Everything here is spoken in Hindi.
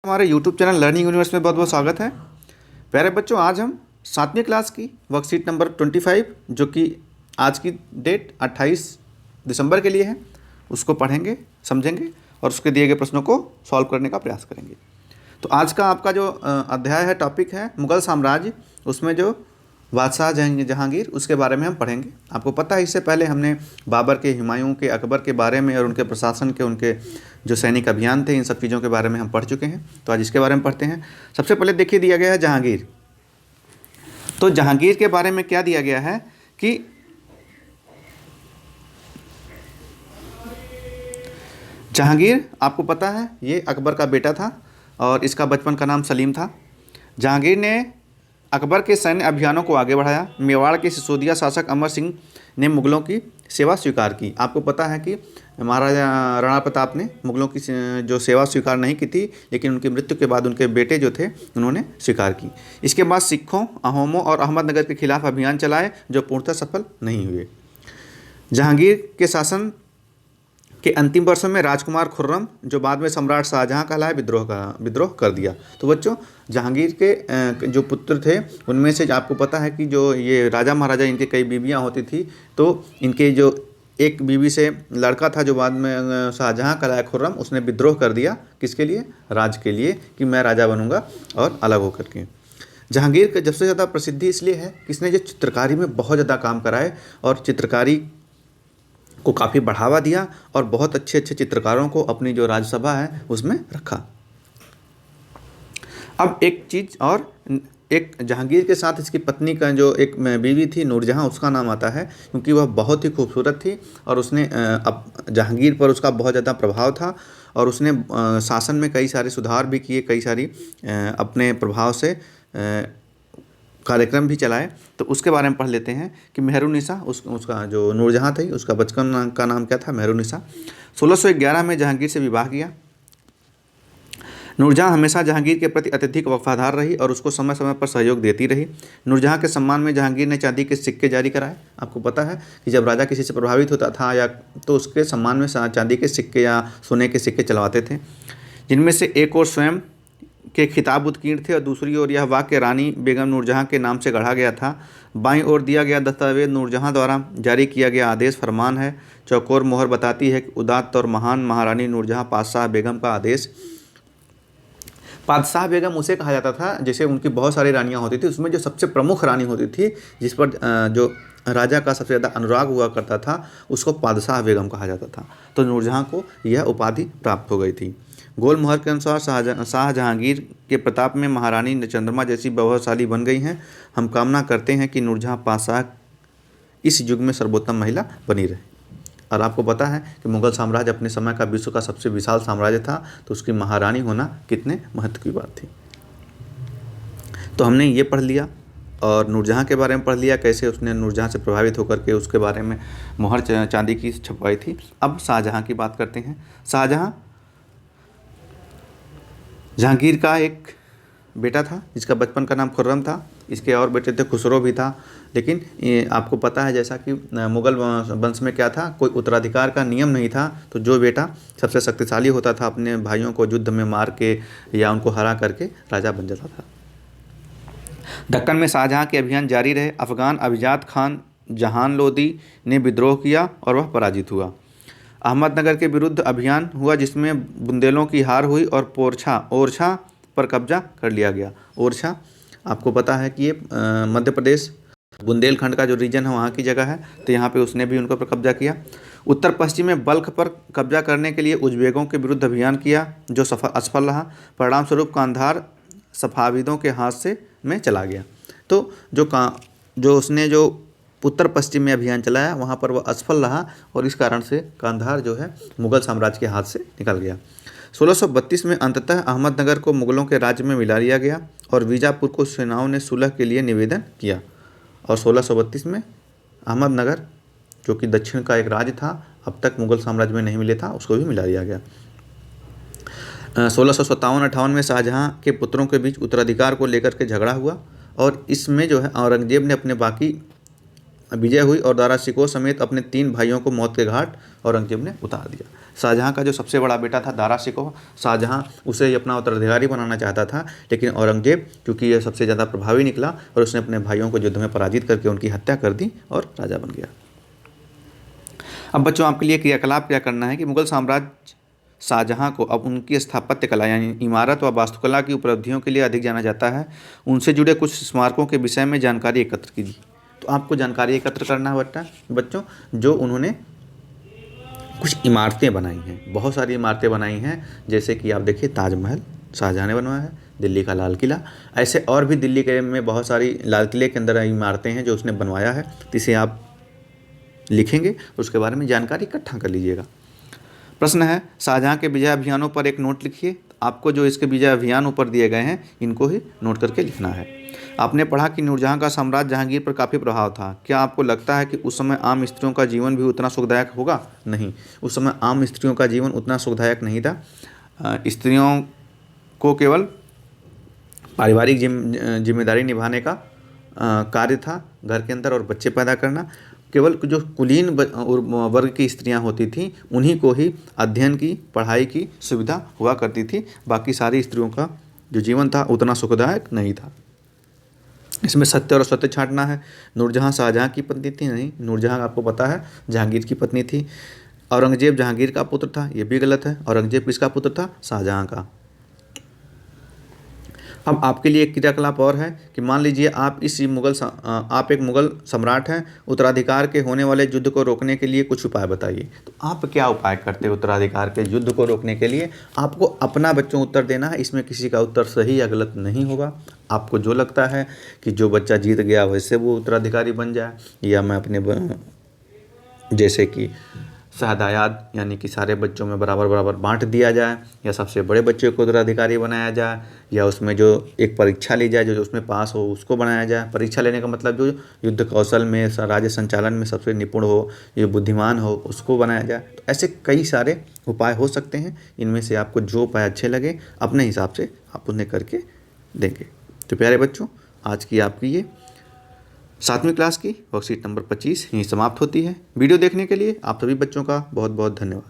हमारे YouTube चैनल लर्निंग यूनिवर्स में बहुत बहुत स्वागत है। प्यारे बच्चों, आज हम 7वीं क्लास की वर्कशीट नंबर 25 जो कि आज की डेट 28 दिसंबर के लिए है, उसको पढ़ेंगे, समझेंगे और उसके दिए गए प्रश्नों को सॉल्व करने का प्रयास करेंगे। तो आज का आपका जो अध्याय है, टॉपिक है मुग़ल साम्राज्य। उसमें जो बादशाह जहांगीर, उसके बारे में हम पढ़ेंगे। आपको पता है, इससे पहले हमने बाबर के, हुमायूं के, अकबर के बारे में और उनके प्रशासन के, उनके जो सैनिक अभियान थे, इन सब चीज़ों के बारे में हम पढ़ चुके हैं। तो आज इसके बारे में पढ़ते हैं। सबसे पहले देखिए, दिया गया है जहांगीर। तो जहांगीर के बारे में क्या दिया गया है कि जहांगीर, आपको पता है, ये अकबर का बेटा था और इसका बचपन का नाम सलीम था। जहांगीर ने अकबर के सैन्य अभियानों को आगे बढ़ाया। मेवाड़ के सिसोदिया शासक अमर सिंह ने मुग़लों की सेवा स्वीकार की। आपको पता है कि महाराजा राणा प्रताप ने मुग़लों की जो सेवा स्वीकार नहीं की थी, लेकिन उनकी मृत्यु के बाद उनके बेटे जो थे, उन्होंने स्वीकार की। इसके बाद सिखों, अहोमों और अहमदनगर के खिलाफ अभियान चलाए, जो पूर्णतः सफल नहीं हुए। जहांगीर के शासन के अंतिम वर्षों में राजकुमार खुर्रम, जो बाद में सम्राट शाहजहां कहलाए, विद्रोह कर दिया। तो बच्चों, जहांगीर के जो पुत्र थे, उनमें से आपको पता है कि जो ये राजा महाराजा, इनके कई बीवियां होती थी। तो इनके जो एक बीवी से लड़का था, जो बाद में शाहजहां कहलाया खुर्रम, उसने विद्रोह कर दिया। किसके लिए? राज के लिए, कि मैं राजा बनूंगा और अलग होकर के। जहांगीर का सबसे ज़्यादा प्रसिद्धि इसलिए है कि इसने जो चित्रकारी में बहुत ज़्यादा काम कराए और चित्रकारी को काफ़ी बढ़ावा दिया और बहुत अच्छे अच्छे चित्रकारों को अपनी जो राज्यसभा है उसमें रखा। अब एक चीज़ और, एक जहांगीर के साथ इसकी पत्नी का जो एक बीवी थी नूरजहां, उसका नाम आता है क्योंकि वह बहुत ही खूबसूरत थी और उसने अब जहांगीर पर उसका बहुत ज़्यादा प्रभाव था और उसने शासन में कई सारे सुधार भी किए, कई सारी अपने प्रभाव से कार्यक्रम भी चलाए। तो उसके बारे में पढ़ लेते हैं कि मेहरुन्निसा, उसका जो नूरजहां थी, उसका बचपन का नाम क्या था? मेहरुन्निसा। 1611 में जहांगीर से विवाह किया। नूरजहां हमेशा जहांगीर के प्रति अत्यधिक वफादार रही और उसको समय समय पर सहयोग देती रही। नूरजहां के सम्मान में जहांगीर ने चांदी के सिक्के जारी कराए। आपको पता है कि जब राजा किसी से प्रभावित होता था या तो उसके सम्मान में चांदी के सिक्के या सोने के सिक्के चलवाते थे, जिनमें से एक और स्वयं के खिताब उत्कीर्ण थे और दूसरी ओर यह वाक्य रानी बेगम नूरजहां के नाम से गढ़ा गया था। बाईं ओर दिया गया दस्तावेज नूरजहां द्वारा जारी किया गया आदेश फरमान है। चौकोर मोहर बताती है कि उदात्त और महान महारानी नूरजहां पातशाह बेगम का आदेश। पातशाह बेगम उसे कहा जाता था, जैसे उनकी बहुत सारी रानियां होती थी, उसमें जो सबसे प्रमुख रानी होती थी, जिस पर जो राजा का सबसे ज़्यादा अनुराग हुआ करता था, उसको पातशाह बेगम कहा जाता था। तो नूरजहां को यह उपाधि प्राप्त हो गई थी। गोल मोहर के अनुसार शाह जहांगीर के प्रताप में महारानी चंद्रमा जैसी प्रभावशाली बन गई हैं। हम कामना करते हैं कि नूरजहां पातशाह इस युग में सर्वोत्तम महिला बनी रहे। और आपको पता है कि मुग़ल साम्राज्य अपने समय का विश्व का सबसे विशाल साम्राज्य था, तो उसकी महारानी होना कितने महत्व की बात थी। तो हमने ये पढ़ लिया और नूरजहां के बारे में पढ़ लिया, कैसे उसने नूरजहां से प्रभावित होकर के उसके बारे में मोहर चांदी की छपवाई थी। अब शाहजहां की बात करते हैं। शाहजहां जहांगीर का एक बेटा था जिसका बचपन का नाम खुर्रम था। इसके और बेटे थे, खुसरो भी था। लेकिन आपको पता है, जैसा कि मुग़ल वंश में क्या था, कोई उत्तराधिकार का नियम नहीं था। तो जो बेटा सबसे शक्तिशाली होता था, अपने भाइयों को युद्ध में मार के या उनको हरा करके राजा बन जाता था। दक्कन में शाहजहां के अभियान जारी रहे। अफ़गान अभिजात खान जहान लोदी ने विद्रोह किया और वह पराजित हुआ। अहमदनगर के विरुद्ध अभियान हुआ, जिसमें बुंदेलों की हार हुई और ओरछा पर कब्जा कर लिया गया। ओरछा, आपको पता है कि ये मध्य प्रदेश बुंदेलखंड का जो रीजन है, वहाँ की जगह है। तो यहाँ पे उसने भी उनको पर कब्जा किया। उत्तर पश्चिम में बल्ख पर कब्जा करने के लिए उज़्बेकों के विरुद्ध अभियान किया, जो असफल रहा। परिणाम स्वरूप कांधार सफ़ाविदों के हाथ में चला गया। तो जो उसने जो उत्तर पश्चिम में अभियान चलाया, वहाँ पर वह असफल रहा और इस कारण से कांधार जो है मुग़ल साम्राज्य के हाथ से निकल गया। 1632 में अंततः अहमदनगर को मुग़लों के राज्य में मिला लिया गया और बीजापुर को सेनाओं ने सुलह के लिए निवेदन किया। और 1632 में अहमदनगर, जो कि दक्षिण का एक राज्य था, अब तक मुग़ल साम्राज्य में नहीं मिले था, उसको भी मिला लिया गया। 1657-58 में शाहजहां के पुत्रों के बीच उत्तराधिकार को लेकर के झगड़ा हुआ और इसमें जो है औरंगजेब ने अपने बाकी विजय हुई और दारा शिकोह समेत अपने 3 भाइयों को मौत के घाट औरंगजेब ने उतार दिया। शाहजहाँ का जो सबसे बड़ा बेटा था दारा शिकोह, शाहजहाँ उसे ही अपना उत्तराधिकारी बनाना चाहता था, लेकिन औरंगजेब क्योंकि यह सबसे ज़्यादा प्रभावी निकला और उसने अपने भाइयों को युद्ध में पराजित करके उनकी हत्या कर दी और राजा बन गया। अब बच्चों आपके लिए क्रियाकलाप क्या करना है कि मुगल साम्राज्य शाहजहाँ को अब उनकी स्थापत्य कला यानी इमारत व वास्तुकला की उपलब्धियों के लिए अधिक जाना जाता है। उनसे जुड़े कुछ स्मारकों के विषय में जानकारी एकत्र कीजिए। तो आपको जानकारी एकत्र करना है बच्चों, जो उन्होंने कुछ इमारतें बनाई हैं, बहुत सारी इमारतें बनाई हैं, जैसे कि आप देखिए ताजमहल शाहजहाँ ने बनवाया है, दिल्ली का लाल किला, ऐसे और भी दिल्ली के में बहुत सारी लाल किले के अंदर इमारतें हैं जो उसने बनवाया है। तो इसे आप लिखेंगे, उसके बारे में जानकारी इकट्ठा कर लीजिएगा। प्रश्न है शाहजहाँ के विजय अभियानों पर एक नोट लिखिए। आपको जो इसके विजय अभियान ऊपर दिए गए हैं इनको ही नोट करके लिखना है। आपने पढ़ा कि नूरजहाँ का साम्राज्य जहांगीर पर काफ़ी प्रभाव था। क्या आपको लगता है कि उस समय आम स्त्रियों का जीवन भी उतना सुखदायक होगा? नहीं, उस समय आम स्त्रियों का जीवन उतना सुखदायक नहीं था। स्त्रियों को केवल पारिवारिक जिम्मेदारी निभाने का कार्य था, घर के अंदर, और बच्चे पैदा करना। केवल जो कुलीन वर्ग की स्त्रियां होती थीं उन्हीं को ही अध्ययन की, पढ़ाई की सुविधा हुआ करती थी। बाकी सारी स्त्रियों का जो जीवन था उतना सुखदायक नहीं था। इसमें सत्य और असत्य छांटना है। नूरजहाँ शाहजहाँ की पत्नी थी? नहीं, नूरजहाँ आपको पता है जहांगीर की पत्नी थी। औरंगजेब जहांगीर का पुत्र था? ये भी गलत है। औरंगजेब किसका पुत्र था? शाहजहाँ का। अब आपके लिए एक क्रियाकलाप और है कि मान लीजिए आप आप एक मुगल सम्राट हैं, उत्तराधिकार के होने वाले युद्ध को रोकने के लिए कुछ उपाय बताइए। तो आप क्या उपाय करते हैं उत्तराधिकार के युद्ध को रोकने के लिए? आपको अपना बच्चों उत्तर देना है, इसमें किसी का उत्तर सही या गलत नहीं होगा। आपको जो लगता है कि जो बच्चा जीत गया वैसे वो उत्तराधिकारी बन जाए, या मैं अपने जैसे कि शहदायाद यानी कि सारे बच्चों में बराबर बराबर बांट दिया जाए, या सबसे बड़े बच्चे को उत्तराधिकारी बनाया जाए, या उसमें जो एक परीक्षा ली जाए, जो उसमें पास हो उसको बनाया जाए। परीक्षा लेने का मतलब जो युद्ध कौशल में, राज्य संचालन में सबसे निपुण हो, ये बुद्धिमान हो, उसको बनाया जाए। तो ऐसे कई सारे उपाय हो सकते हैं। इनमें से आपको जो उपाय अच्छे लगे अपने हिसाब से आप उन्हें करके देंगे। तो प्यारे बच्चों, आज की आपकी ये 7वीं क्लास की वर्कशीट नंबर 25 यहीं समाप्त होती है। वीडियो देखने के लिए आप सभी बच्चों का बहुत बहुत धन्यवाद।